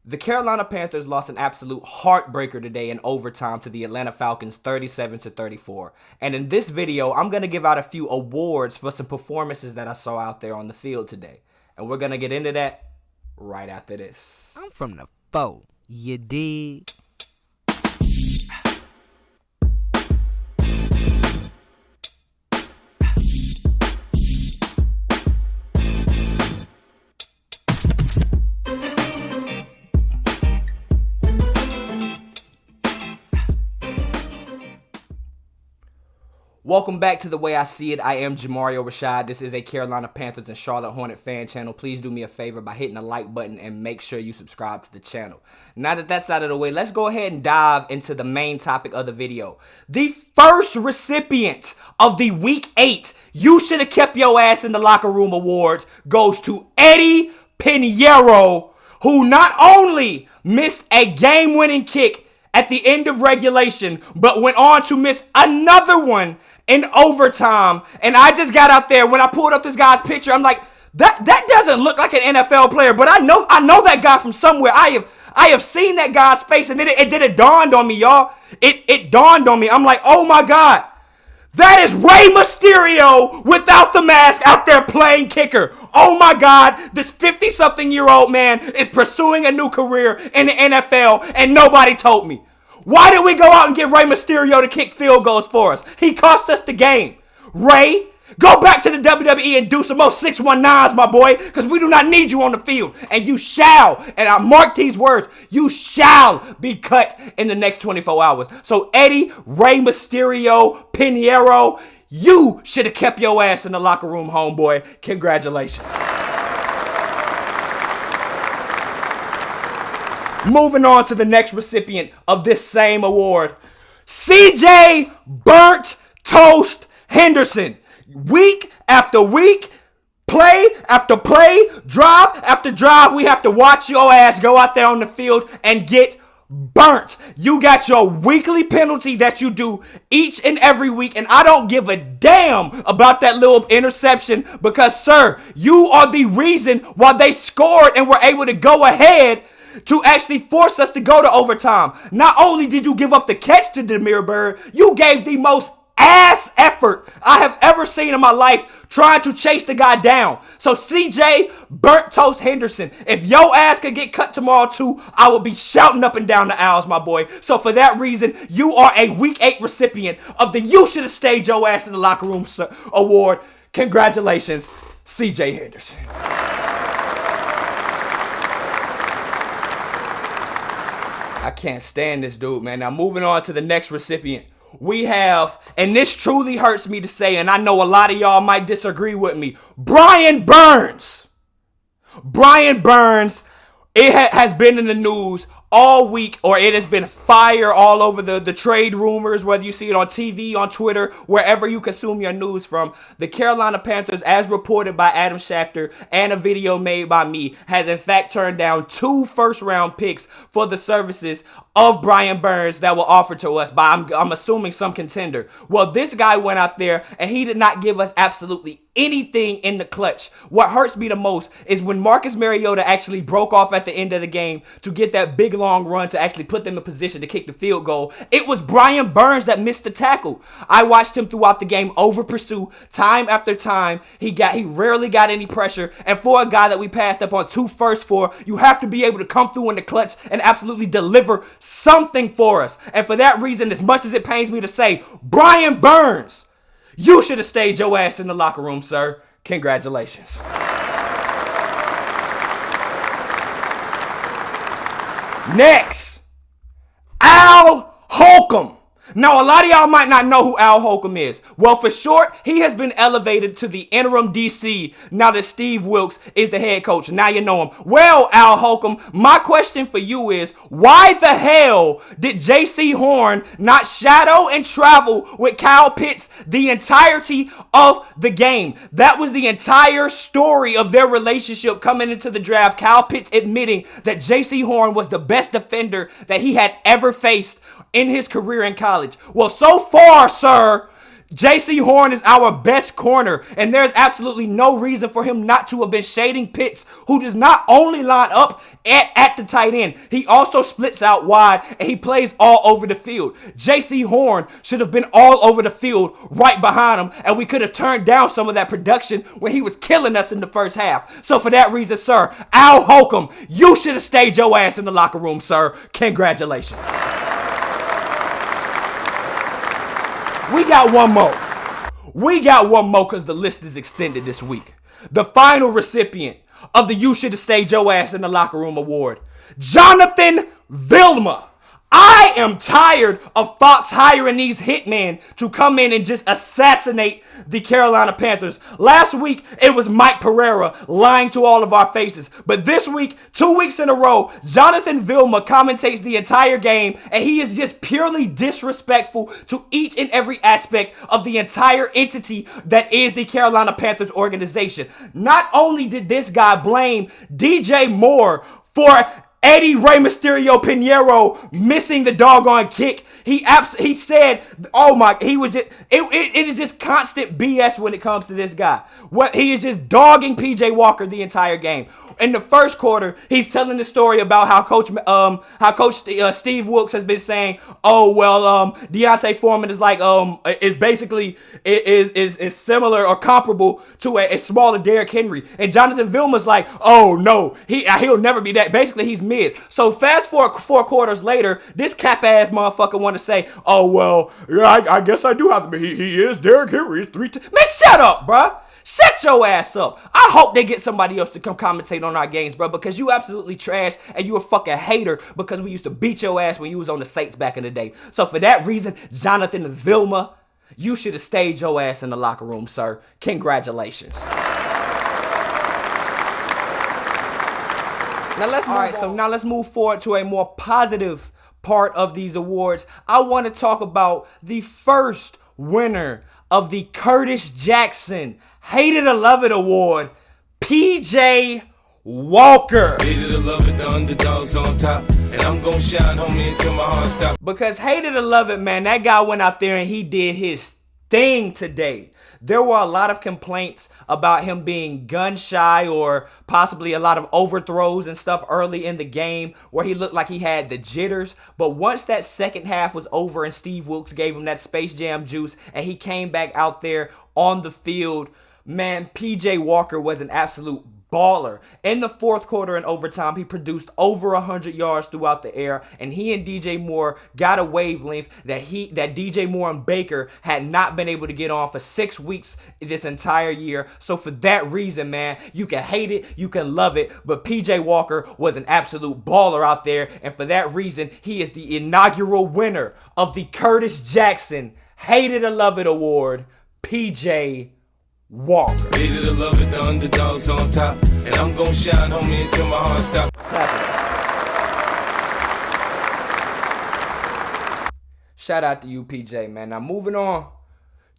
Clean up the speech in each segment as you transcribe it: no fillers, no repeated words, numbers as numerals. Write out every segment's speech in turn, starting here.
The Carolina Panthers lost an absolute heartbreaker today in overtime to the Atlanta Falcons 37-34. And in this video, I'm going to give out a few awards for some performances that I saw out there on the field today. And we're going to get into that right after this. I'm from the foe, you dig? Welcome back to The Way I See It. I am Jamario Rashad. This is a Carolina Panthers and Charlotte Hornet fan channel. Please do me a favor by hitting the like button and make sure you subscribe to the channel. Now that that's out of the way, let's go ahead and dive into the main topic of the video. The first recipient of the Week 8 You Should Have Kept Your Ass in the Locker Room awards goes to Eddy Pineiro, who not only missed a game-winning kick at the end of regulation, but went on to miss another one in overtime. And I just got out there, when I pulled up this guy's picture, I'm like, that doesn't look like an NFL player, but I know that guy from somewhere. I have seen that guy's face, and then it dawned on me, y'all. It dawned on me. I'm like, oh my God. That is Rey Mysterio without the mask out there playing kicker. Oh my God, this 50-something-year-old man is pursuing a new career in the NFL, and nobody told me. Why did we go out and get Rey Mysterio to kick field goals for us? He cost us the game. Rey, go back to the WWE and do some more 619s, my boy, because we do not need you on the field. And you shall, and I mark these words, you shall be cut in the next 24 hours. So Eddy, Rey Mysterio, Pineiro, you should have kept your ass in the locker room, homeboy. Congratulations. Moving on to the next recipient of this same award, CJ Burnt Toast Henderson. Week after week, play after play, drive after drive, we have to watch your ass go out there on the field and get burnt. You got your weekly penalty that you do each and every week, and I don't give a damn about that little interception because, sir, you are the reason why they scored and were able to go ahead to actually force us to go to overtime. Not only did you give up the catch to Demir Bird, you gave the most ass effort I have ever seen in my life trying to chase the guy down. So CJ Burnt Toast Henderson, if your ass could get cut tomorrow too, I would be shouting up and down the aisles, my boy. So for that reason, you are a Week 8 recipient of the You Should Have Stayed Your Ass in the Locker Room award. Congratulations, CJ Henderson. I can't stand this dude, man. Now, moving on to the next recipient. We have, and this truly hurts me to say, and I know a lot of y'all might disagree with me, Brian Burns. Brian Burns, it has been in the news all week, or it has been fire all over the trade rumors, whether you see it on TV, on Twitter, wherever you consume your news from. The Carolina Panthers, as reported by Adam Schefter and a video made by me, has in fact turned down 2 first-round picks for the services of Brian Burns that were offered to us by, I'm assuming, some contender. Well, this guy went out there and he did not give us absolutely anything in the clutch. What hurts me the most is when Marcus Mariota actually broke off at the end of the game to get that big long run to actually put them in position to kick the field goal. It was Brian Burns that missed the tackle. I watched him throughout the game over pursue time after time. He rarely got any pressure. And for a guy that we passed up on 2 firsts for, you have to be able to come through in the clutch and absolutely deliver something for us. And for that reason, as much as it pains me to say, Brian Burns, you should have stayed your ass in the locker room, sir. Congratulations. Next, Al Holcomb. Now, a lot of y'all might not know who Al Holcomb is. Well, for short, he has been elevated to the interim DC now that Steve Wilks is the head coach. Now you know him. Well, Al Holcomb, my question for you is, why the hell did J.C. Horn not shadow and travel with Kyle Pitts the entirety of the game? That was the entire story of their relationship coming into the draft. Kyle Pitts admitting that J.C. Horn was the best defender that he had ever faced in his career in college. Well, so far, sir, J.C. Horn is our best corner, and there's absolutely no reason for him not to have been shading Pitts, who does not only line up at the tight end, he also splits out wide, and he plays all over the field. J.C. Horn should have been all over the field right behind him, and we could have turned down some of that production when he was killing us in the first half. So for that reason, sir, Al Holcomb, you should have stayed your ass in the locker room, sir. Congratulations. We got one more. We got one more because the list is extended this week. The final recipient of the You Should Have Stayed Your Ass in the Locker Room award, Jonathan Vilma. I am tired of Fox hiring these hitmen to come in and just assassinate the Carolina Panthers. Last week, it was Mike Pereira lying to all of our faces. But this week, 2 weeks in a row, Jonathan Vilma commentates the entire game, and he is just purely disrespectful to each and every aspect of the entire entity that is the Carolina Panthers organization. Not only did this guy blame DJ Moore for Eddy Pineiro missing the doggone kick. He said, oh my, he was just, it is just constant BS when it comes to this guy. What he is just dogging PJ Walker the entire game. In the first quarter, he's telling the story about how Coach Steve Wilkes has been saying, oh well, Deontay Foreman is like is basically is similar or comparable to a smaller Derrick Henry, and Jonathan Vilma's like, oh no, he'll never be that. Basically, he's mid. So fast forward 4 quarters later, this cap ass motherfucker want to say, oh well, yeah, I guess I do have to be. He is Derrick Henry. Man, shut up, bruh. Shut your ass up. I hope they get somebody else to come commentate on our games, bro, because you absolutely trash and you a fucking hater because we used to beat your ass when you was on the Saints back in the day. So for that reason, Jonathan Vilma, you should have stayed your ass in the locker room, sir. Congratulations. Now let's move forward to a more positive part of these awards. I want to talk about the first winner of the Curtis Jackson Hate It or Love It Award, PJ Walker. Hate it or love it, the underdogs on top, and I'm gonna shine, homie, until my heart stops. Because hate it or love it, man, that guy went out there and he did his thing today. There were a lot of complaints about him being gun shy or possibly a lot of overthrows and stuff early in the game where he looked like he had the jitters. But once that second half was over and Steve Wilkes gave him that Space Jam juice and he came back out there on the field, man, PJ Walker was an absolute baller. In the fourth quarter and overtime, he produced over 100 yards throughout the air, and he and DJ Moore got a wavelength that DJ Moore and Baker had not been able to get on for 6 weeks this entire year. So for that reason, man, you can hate it, you can love it, but PJ Walker was an absolute baller out there, and for that reason, he is the inaugural winner of the Curtis Jackson Hate It or Love It Award, PJ Walker. Hate it or love it, the underdogs on top, and I'm gonna shine, homie, until my heart stops. Shout out to you, PJ, man. Now moving on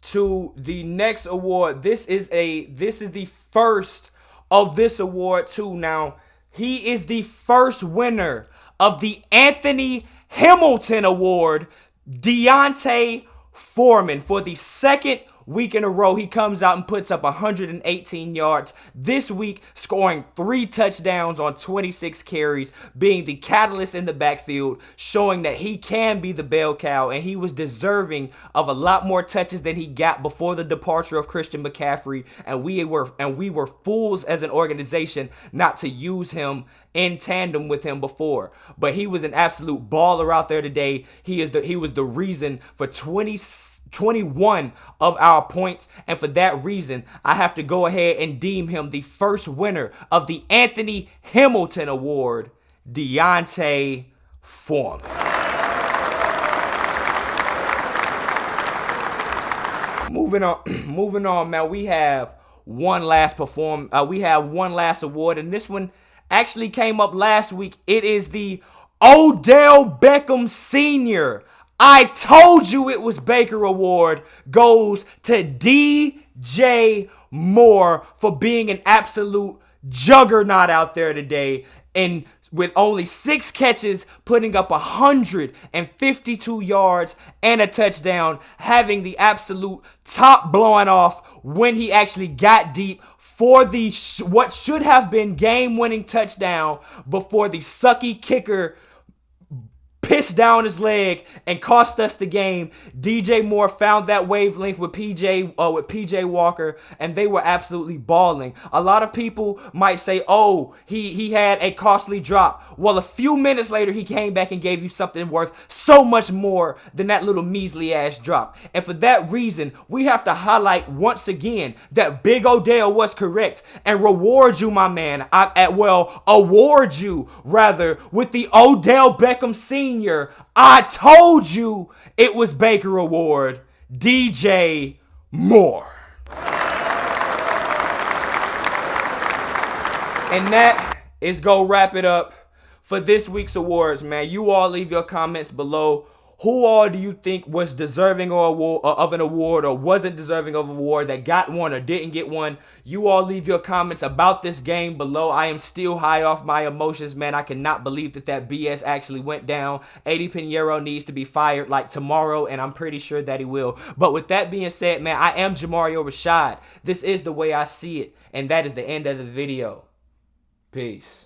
to the next award. This is the first of this award too. Now he is the first winner of the Anthony Hamilton Award, Deontay Foreman. For the second week in a row, he comes out and puts up 118 yards. This week, scoring 3 touchdowns on 26 carries, being the catalyst in the backfield, showing that he can be the bell cow, and he was deserving of a lot more touches than he got before the departure of Christian McCaffrey, and we were fools as an organization not to use him in tandem with him before. But he was an absolute baller out there today. He was the reason for 21 of our points, and for that reason, I have to go ahead and deem him the first winner of the Anthony Hamilton Award, Deontay Foreman. Moving on, man. We have one last award, and this one actually came up last week. It is the Odell Beckham Sr. I told you it was Baker Award, goes to DJ Moore for being an absolute juggernaut out there today and with only 6 catches, putting up 152 yards and a touchdown, having the absolute top blowing off when he actually got deep for the what should have been game-winning touchdown before the sucky kicker pissed down his leg and cost us the game. DJ Moore found that wavelength with PJ Walker, and they were absolutely balling. A lot of people might say, oh, he had a costly drop. Well, a few minutes later, he came back and gave you something worth so much more than that little measly ass drop. And for that reason, we have to highlight once again that Big Odell was correct and reward you, my man. Award you rather with the Odell Beckham Sr. I told you it was Baker Award, DJ Moore. And that is go wrap it up for this week's awards, man. You all leave your comments below. Who all do you think was deserving of an award or wasn't deserving of an award, that got one or didn't get one? You all leave your comments about this game below. I am still high off my emotions, man. I cannot believe that BS actually went down. Eddy Pineiro needs to be fired like tomorrow, and I'm pretty sure that he will. But with that being said, man, I am Jamario Rashad. This is the way I see it, and that is the end of the video. Peace.